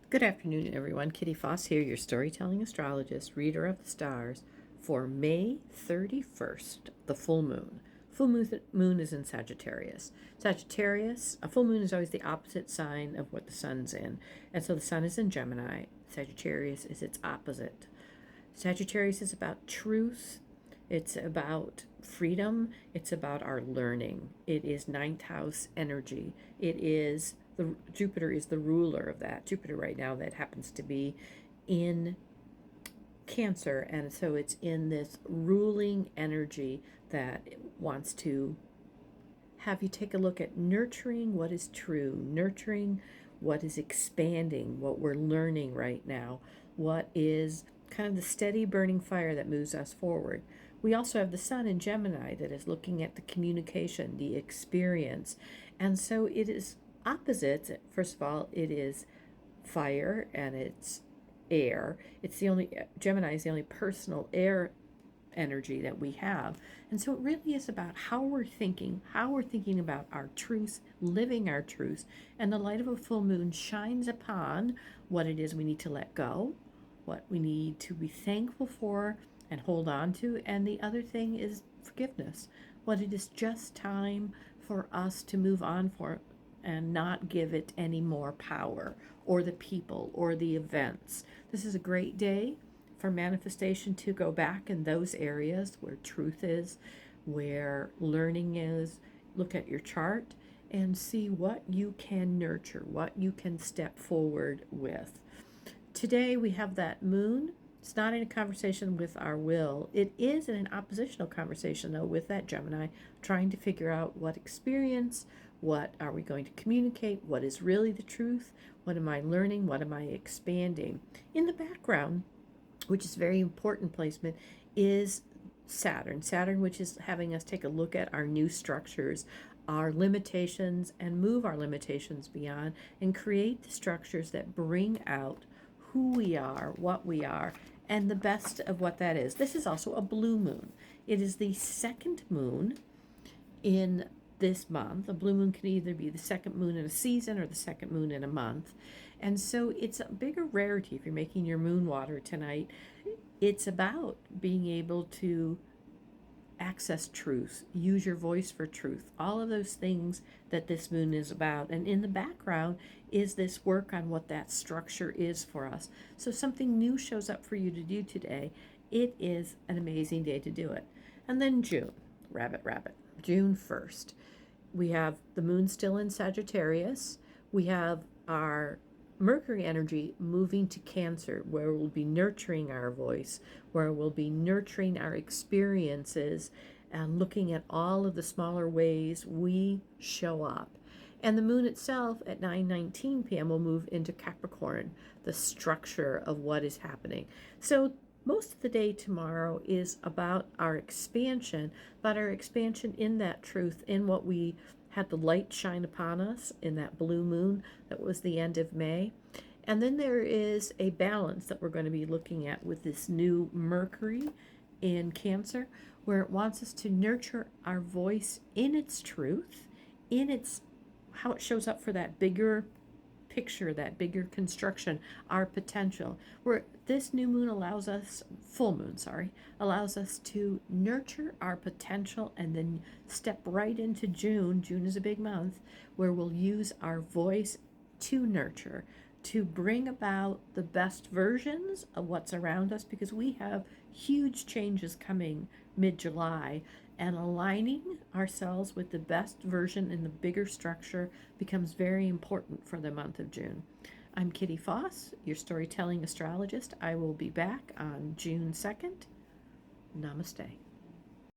Good afternoon, everyone. Kitty Foss here, your storytelling astrologist, reader of the stars, for May 31st, the full moon. Full moon is in Sagittarius. Sagittarius, a full moon is always the opposite sign of what the sun's in. And so the sun is in Gemini. Sagittarius is its opposite. Sagittarius is about truth. It's about freedom. It's about our learning. It is ninth house energy. It is Jupiter is the ruler of that. Jupiter right now that happens to be in Cancer, and so it's in this ruling energy that wants to have you take a look at nurturing what is true, nurturing what is expanding, what we're learning right now, what is kind of the steady burning fire that moves us forward. We also have the sun in Gemini that is looking at the communication, the experience. And so it is opposites. First of all, it is fire and it's air. Gemini is the only personal air energy that we have. And so it really is about how we're thinking about our truths, living our truths. And the light of a full moon shines upon what it is we need to let go, what we need to be thankful for and hold on to. And the other thing is forgiveness. What it is just time for us to move on for and not give it any more power, or the people or the events. This is a great day for manifestation to go back in those areas where truth is, where learning is. Look at your chart and see what you can nurture, what you can step forward with. Today we have that moon. It's not in a conversation with our will. It is in an oppositional conversation, though, with that Gemini, trying to figure out what experience, what are we going to communicate, what is really the truth, what am I learning, what am I expanding. In the background, which is very important placement, is Saturn. Saturn, which is having us take a look at our new structures, our limitations, and move our limitations beyond and create the structures that bring out who we are, what we are, and the best of what that is. This is also a blue moon. It is the second moon in this month. A blue moon can either be the second moon in a season or the second moon in a month. And so it's a bigger rarity if you're making your moon water tonight. It's about being able to access truth, use your voice for truth, all of those things that this moon is about. And in the background is this work on what that structure is for us. So something new shows up for you to do today. It is an amazing day to do it. And then June, rabbit, June 1st. We have the moon still in Sagittarius. We have our Mercury energy moving to Cancer, where we'll be nurturing our voice, where we'll be nurturing our experiences and looking at all of the smaller ways we show up. And the moon itself at 9:19 p.m. will move into Capricorn, the structure of what is happening. So most of the day tomorrow is about our expansion, in that truth, in what we had the light shine upon us in that blue moon that was the end of May. And then there is a balance that we're going to be looking at with this new Mercury in Cancer, where it wants us to nurture our voice in its truth, in its how it shows up for that bigger picture, that bigger construction, our potential. Where this new moon allows us to nurture our potential and then step right into June. June is a big month where we'll use our voice to nurture, to bring about the best versions of what's around us, because we have huge changes coming mid-July, and aligning ourselves with the best version in the bigger structure becomes very important for the month of June. I'm Kitty Foss, your storytelling astrologist. I will be back on June 2nd. Namaste.